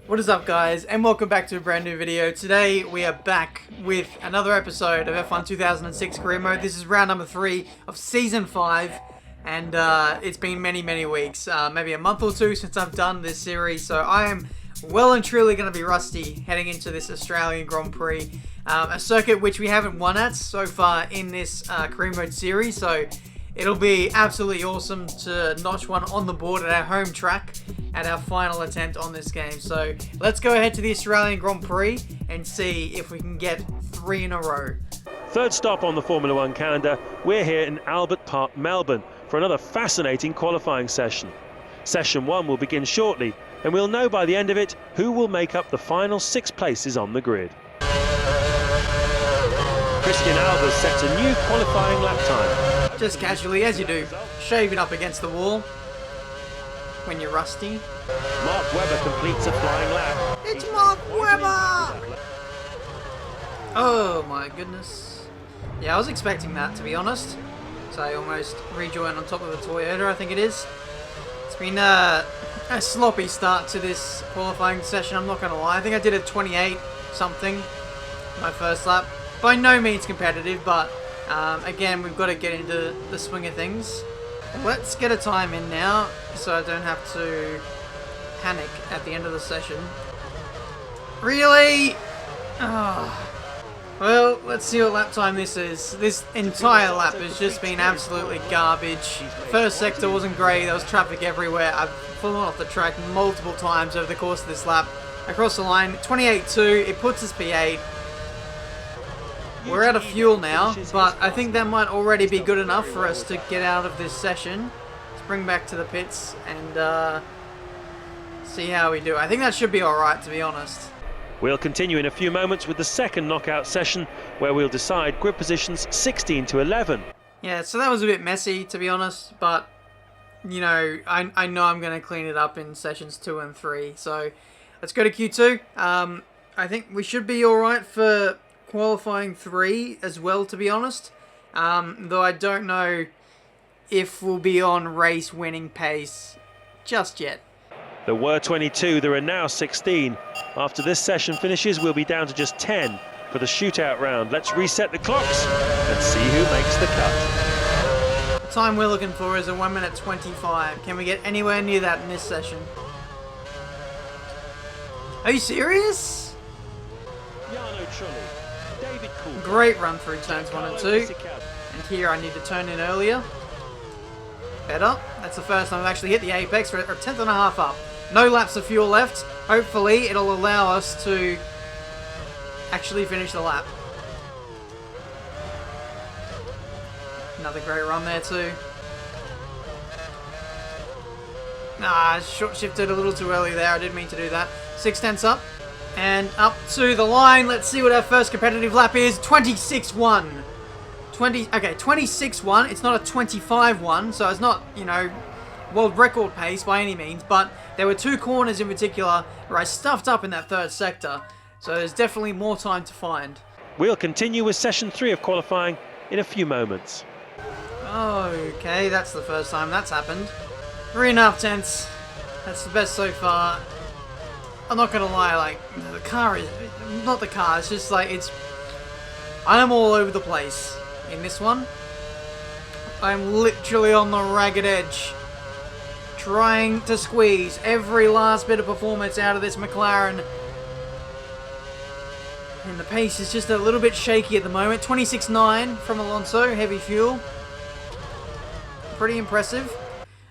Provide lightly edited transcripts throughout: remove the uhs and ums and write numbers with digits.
What is up, guys, and welcome back to a brand new video. Today we are back with another episode of F1 2006 Career Mode. This is round number 3 of Season 5, and it's been many weeks, maybe a month or two since I've done this series, so I am well and truly going to be rusty heading into this Australian Grand Prix, a circuit which we haven't won at so far in this Career Mode series, so it'll be absolutely awesome to notch one on the board at our home track at our final attempt on this game. So let's go ahead to the Australian Grand Prix and see if we can get 3 in a row. Third stop on the Formula One calendar, we're here in Albert Park, Melbourne for another fascinating qualifying session. Session 1 will begin shortly and we'll know by the end of it who will make up the final 6 places on the grid. Christian Albers sets a new qualifying lap time. Just casually, as you do, shaving up against the wall when you're rusty. Mark Webber completes a flying lap. It's Mark Webber! Oh my goodness. Yeah, I was expecting that, to be honest. So I almost rejoined on top of the Toyota, I think it is. It's been a sloppy start to this qualifying session, I'm not going to lie. I think I did a 28 something my first lap. By no means competitive, but again, we've got to get into the swing of things. Let's get a time in now, so I don't have to panic at the end of the session. Really? Oh. Well, let's see what lap time this is. This entire lap has just been absolutely garbage. First sector wasn't great, there was traffic everywhere. I've fallen off the track multiple times over the course of this lap. Across the line, 28.2, it puts us P8. We're out of fuel now, but I think that might already be good enough for us to get out of this session. Let's bring back to the pits and see how we do. I think that should be alright, to be honest. We'll continue in a few moments with the second knockout session, where we'll decide grid positions 16 to 11. Yeah, so that was a bit messy, to be honest, but, you know, I know I'm going to clean it up in sessions 2 and 3. So, let's go to Q2. I think we should be alright for qualifying 3 as well, to be honest, though I don't know if we'll be on race winning pace just yet. There were 22, there are now 16. After this session finishes, we'll be down to just 10 for the shootout round. Let's reset the clocks and see who makes the cut. The time we're looking for is a 1 minute 25. Can we get anywhere near that in this session? Are you serious? Great run through turns 1 and 2. And here I need to turn in earlier. Better. That's the first time I've actually hit the apex. We're a 10th and a half up. No laps of fuel left. Hopefully it'll allow us to actually finish the lap. Another great run there too. Short shifted a little too early there. I didn't mean to do that. 6/10 up. And up to the line. Let's see what our first competitive lap is. 26.1. 26.1. It's not a 25.1, so it's not, you know, world record pace by any means, but there were 2 corners in particular where I stuffed up in that third sector, so there's definitely more time to find. We'll continue with session 3 of qualifying in a few moments. Okay, that's the first time that's happened. 3.5 tenths. That's the best so far. I'm not gonna lie, like, the car is... Not the car, it's just like, I'm all over the place in this one. I'm literally on the ragged edge, trying to squeeze every last bit of performance out of this McLaren. And the pace is just a little bit shaky at the moment. 26.9 from Alonso, heavy fuel. Pretty impressive.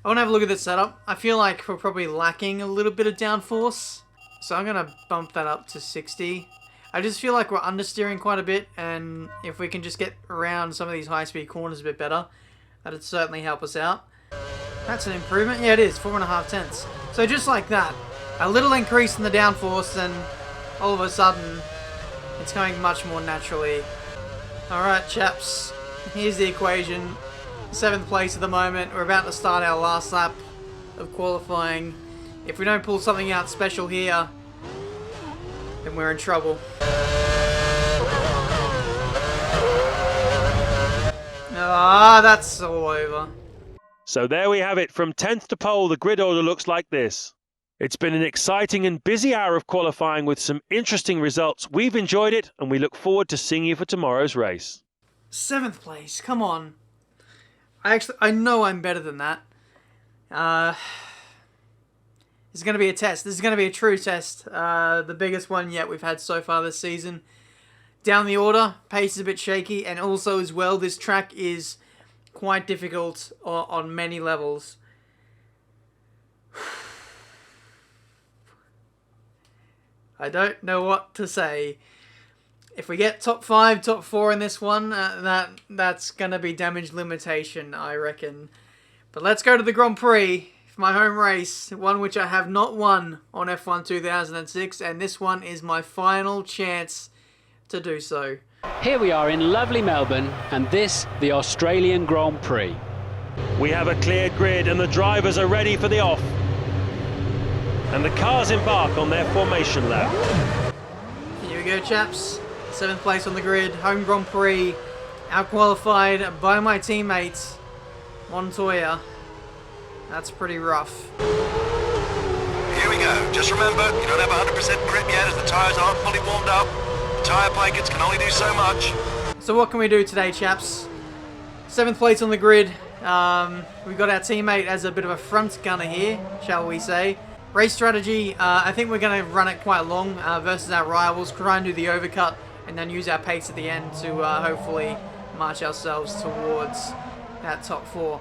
I want to have a look at the setup. I feel like we're probably lacking a little bit of downforce, so I'm going to bump that up to 60. I just feel like we're understeering quite a bit, and if we can just get around some of these high-speed corners a bit better, that'd certainly help us out. That's an improvement. Yeah, it is. 4.5 tenths. So just like that, a little increase in the downforce, and all of a sudden, it's going much more naturally. Alright, chaps. Here's the equation. 7th place at the moment. We're about to start our last lap of qualifying. If we don't pull something out special here, then we're in trouble. That's all over. So there we have it. From 10th to pole, the grid order looks like this. It's been an exciting and busy hour of qualifying with some interesting results. We've enjoyed it and we look forward to seeing you for tomorrow's race. 7th place, come on. I know I'm better than that. It's going to be a test. This is going to be a true test. The biggest one yet we've had so far this season. Down the order, pace is a bit shaky, and also as well, this track is quite difficult on many levels. I don't know what to say. If we get top 5, top 4 in this one, that's going to be damage limitation, I reckon. But let's go to the Grand Prix, my home race, one which I have not won on F1 2006, and this one is my final chance to do so. Here we are in lovely Melbourne, and this, the Australian Grand Prix. We have a clear grid and the drivers are ready for the off. And the cars embark on their formation lap. Here we go, chaps. 7th place on the grid, home Grand Prix, out-qualified by my teammates, Montoya. That's pretty rough. Here we go. Just remember, you don't have 100% grip yet as the tyres aren't fully warmed up. The tyre blankets can only do so much. So what can we do today, chaps? 7th place on the grid. We've got our teammate as a bit of a front gunner here, shall we say. Race strategy, I think we're going to run it quite long versus our rivals, try and do the overcut, and then use our pace at the end to hopefully march ourselves towards that top 4.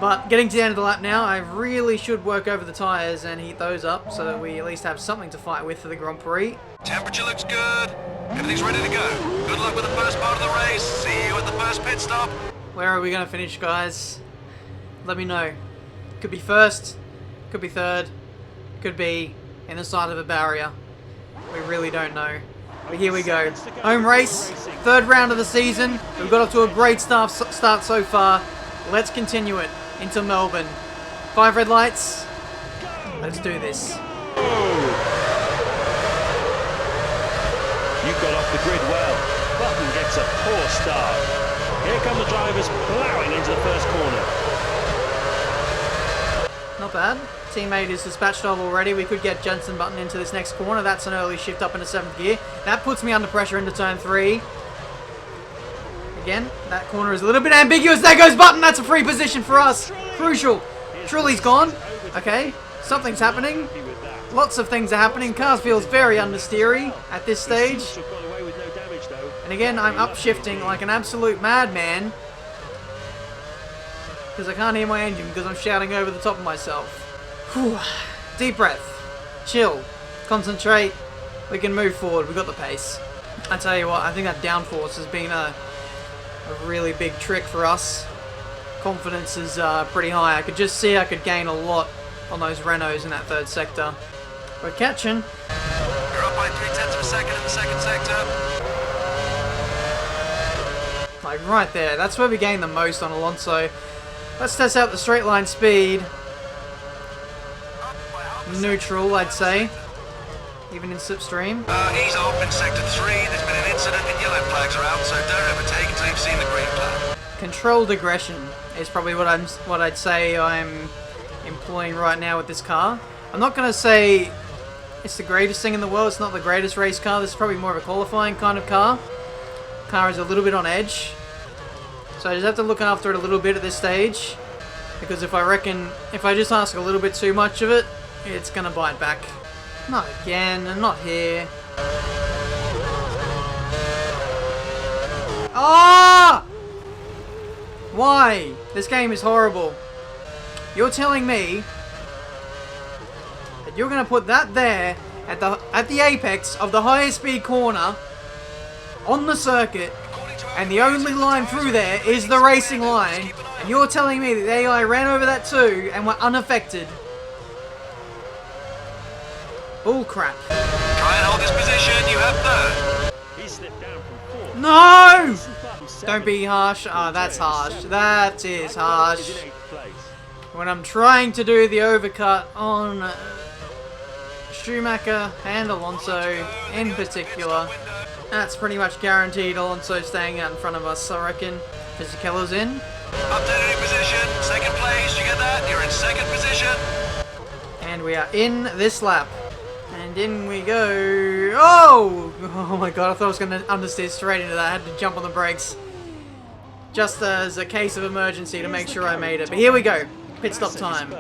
But getting to the end of the lap now, I really should work over the tyres and heat those up so that we at least have something to fight with for the Grand Prix. Temperature looks good. Everything's ready to go. Good luck with the first part of the race. See you at the first pit stop. Where are we going to finish, guys? Let me know. Could be first, could be third, could be in the side of a barrier. We really don't know. But here we go. Home race, 3rd round of the season. We've got off to a great start so far. Let's continue it into Melbourne. 5 red lights. Let's do this. You got off the grid well. Button gets a poor start. Here come the drivers ploughing into the first corner. Not bad. Teammate is dispatched of already. We could get Jensen Button into this next corner. That's an early shift up into 7th gear. That puts me under pressure into turn 3. Again, that corner is a little bit ambiguous. There goes Button. That's a free position for us. Crucial. Trulli's gone. Okay, something's happening. Lots of things are happening. Cars feels very understeery at this stage. And again, I'm upshifting like an absolute madman. Because I can't hear my engine because I'm shouting over the top of myself. Whew. Deep breath. Chill. Concentrate. We can move forward. We've got the pace. I tell you what, I think that downforce has been a really big trick for us. Confidence is pretty high. I could just see I could gain a lot on those Renaults in that 3rd sector. We're catching. You're up by 0.3 of a second in the 2nd sector. Like right there. That's where we gain the most on Alonso. Let's test out the straight line speed. Neutral, I'd say. Even in slipstream. He's off in sector 3. There's been an incident and yellow flags are out, so don't overtake until you've seen the green flag. Controlled aggression is probably what I'd say I'm employing right now with this car. I'm not going to say it's the greatest thing in the world. It's not the greatest race car. This is probably more of a qualifying kind of car. Car is a little bit on edge. So I just have to look after it a little bit at this stage. Because if I just ask a little bit too much of it, it's going to bite back. Not again, and not here. Ah! Why? This game is horrible. You're telling me that you're going to put that there at the apex of the highest speed corner on the circuit, and the only line through there is the racing line, and you're telling me that the AI ran over that too and were unaffected? Bull crap. Try and hold this position. You have 3rd. He slipped down from 4th. No! Don't be harsh. Ah, that's harsh. That is harsh. When I'm trying to do the overcut on Schumacher and Alonso in particular, that's pretty much guaranteed Alonso staying out in front of us, I reckon. Fisichella's in. Up to new position. 2nd place. You get that? You're in 2nd position. And And we are in this lap. And in we go. Oh! Oh my god, I thought I was going to understeer straight into that. I had to jump on the brakes. Just as a case of emergency to make sure I made it. But here we go. Pit stop time.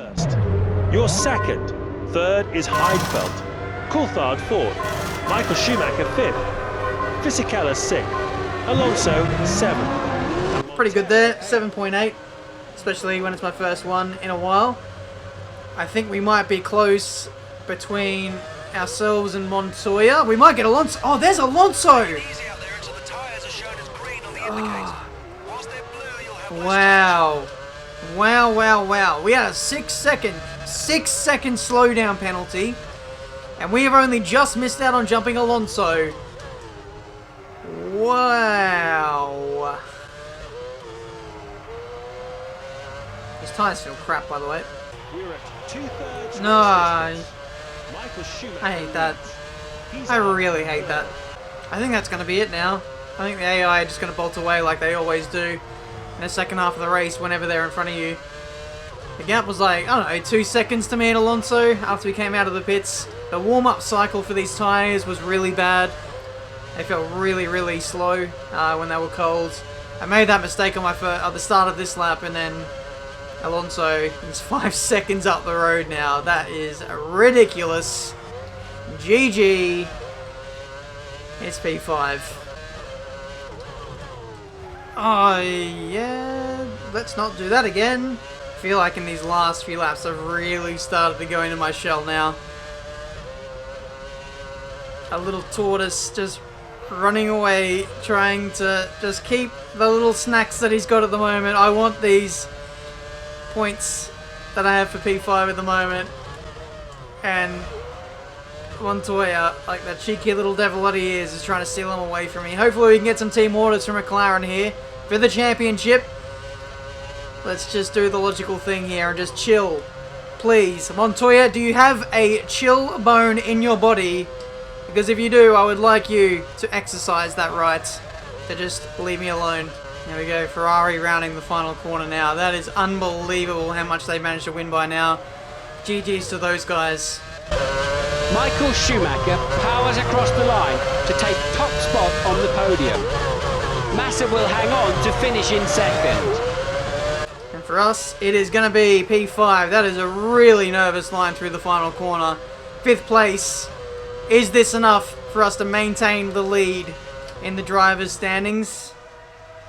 Your second. Third is Heidfeld. Coulthard fourth. Michael Schumacher fifth. Fisichella sixth. Alonso seventh. Pretty good there. 7.8. Especially when it's my first one in a while. I think we might be close between ourselves and Montoya. We might get Alonso. Oh, there's Alonso! Wow. Wow, wow, wow. We had a 6 second slowdown penalty. And we have only just missed out on jumping Alonso. Wow. His tyres feel crap, by the way. No, I hate that. I really hate that. I think that's going to be it now. I think the AI are just going to bolt away like they always do in the second half of the race whenever they're in front of you. The gap was like, I don't know, 2 seconds to me and Alonso after we came out of the pits. The warm-up cycle for these tyres was really bad. They felt really, really slow when they were cold. I made that mistake on at the start of this lap, and then Alonso is 5 seconds up the road now. That is ridiculous. GG. It's P5. Oh, yeah. Let's not do that again. I feel like in these last few laps I've really started to go into my shell now. A little tortoise just running away, trying to just keep the little snacks that he's got at the moment. I want these points that I have for P5 at the moment. And Montoya, like that cheeky little devil that he is trying to steal them away from me. Hopefully we can get some team orders from McLaren here for the championship. Let's just do the logical thing here and just chill. Please. Montoya, do you have a chill bone in your body? Because if you do, I would like you to exercise that right to just leave me alone. There we go, Ferrari rounding the final corner now. That is unbelievable how much they managed to win by now. GG's to those guys. Michael Schumacher powers across the line to take top spot on the podium. Massa will hang on to finish in second. And for us, it is going to be P5. That is a really nervous line through the final corner. 5th place. Is this enough for us to maintain the lead in the drivers' standings?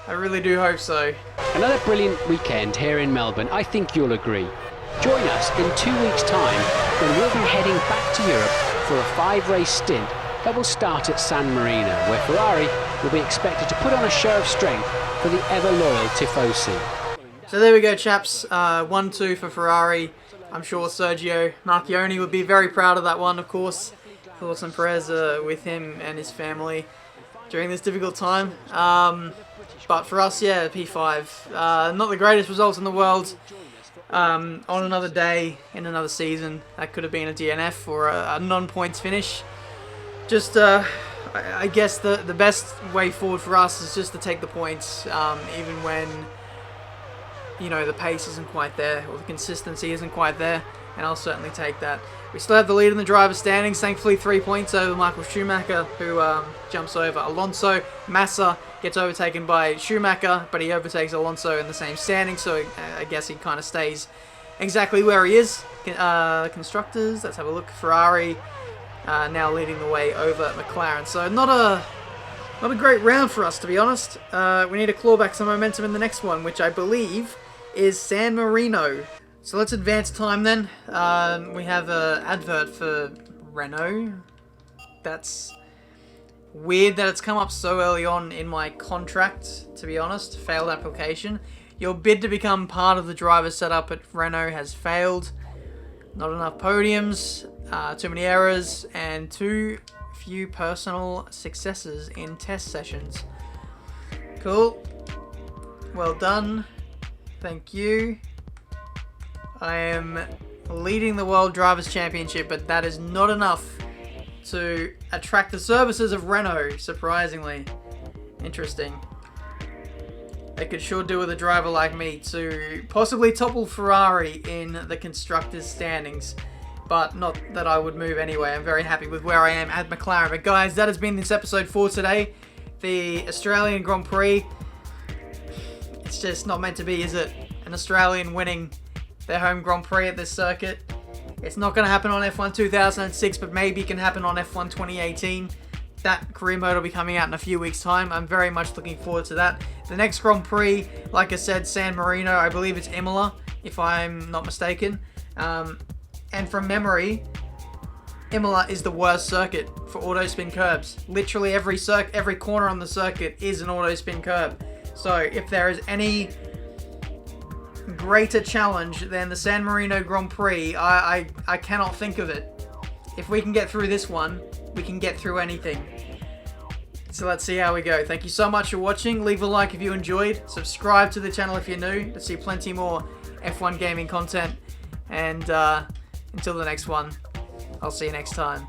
I really do hope so. Another brilliant weekend here in Melbourne, I think you'll agree. Join us in 2 weeks' time when we'll be heading back to Europe for a 5-race stint that will start at San Marino, where Ferrari will be expected to put on a show of strength for the ever-loyal Tifosi. So there we go, chaps. 1-2 for Ferrari. I'm sure Sergio Marchioni would be very proud of that one, of course. Thoughts and prayers with him and his family during this difficult time. But for us, yeah, P5. Not the greatest results in the world. On another day, in another season, that could have been a DNF or a non-points finish. Just, I guess the best way forward for us is just to take the points, even when, you know, the pace isn't quite there, or the consistency isn't quite there, and I'll certainly take that. We still have the lead in the driver's standings, thankfully 3 points over Michael Schumacher, who jumps over Alonso. Massa gets overtaken by Schumacher, but he overtakes Alonso in the same standing, so I guess he kind of stays exactly where he is. Constructors, let's have a look. Ferrari now leading the way over McLaren. So not a great round for us, to be honest. We need to claw back some momentum in the next one, which I believe is San Marino. So let's advance time then. We have an advert for Renault. That's weird that it's come up so early on in my contract, to be honest. Failed application. Your bid to become part of the driver setup at Renault has failed. Not enough podiums, too many errors, and too few personal successes in test sessions. Cool. Well done. Thank you. I am leading the World Drivers' Championship, but that is not enough to attract the services of Renault, surprisingly. Interesting. They could sure do with a driver like me to possibly topple Ferrari in the constructors' standings. but not that I would move anyway. I'm very happy with where I am at McLaren. But guys, that has been this episode for today. The Australian Grand Prix, it's just not meant to be, is it? An Australian winning their home Grand Prix at this circuit. It's not going to happen on F1 2006, but maybe it can happen on F1 2018. That career mode will be coming out in a few weeks' time. I'm very much looking forward to that. The next Grand Prix, like I said, San Marino, I believe it's Imola, if I'm not mistaken. And from memory, Imola is the worst circuit for auto spin curbs. Literally every corner on the circuit is an auto spin curb. So if there is any greater challenge than the San Marino Grand Prix, I cannot think of it. If we can get through this one, we can get through anything. So let's see how we go. Thank you so much for watching. Leave a like if you enjoyed. Subscribe to the channel if you're new to see plenty more F1 gaming content. And until the next one, I'll see you next time.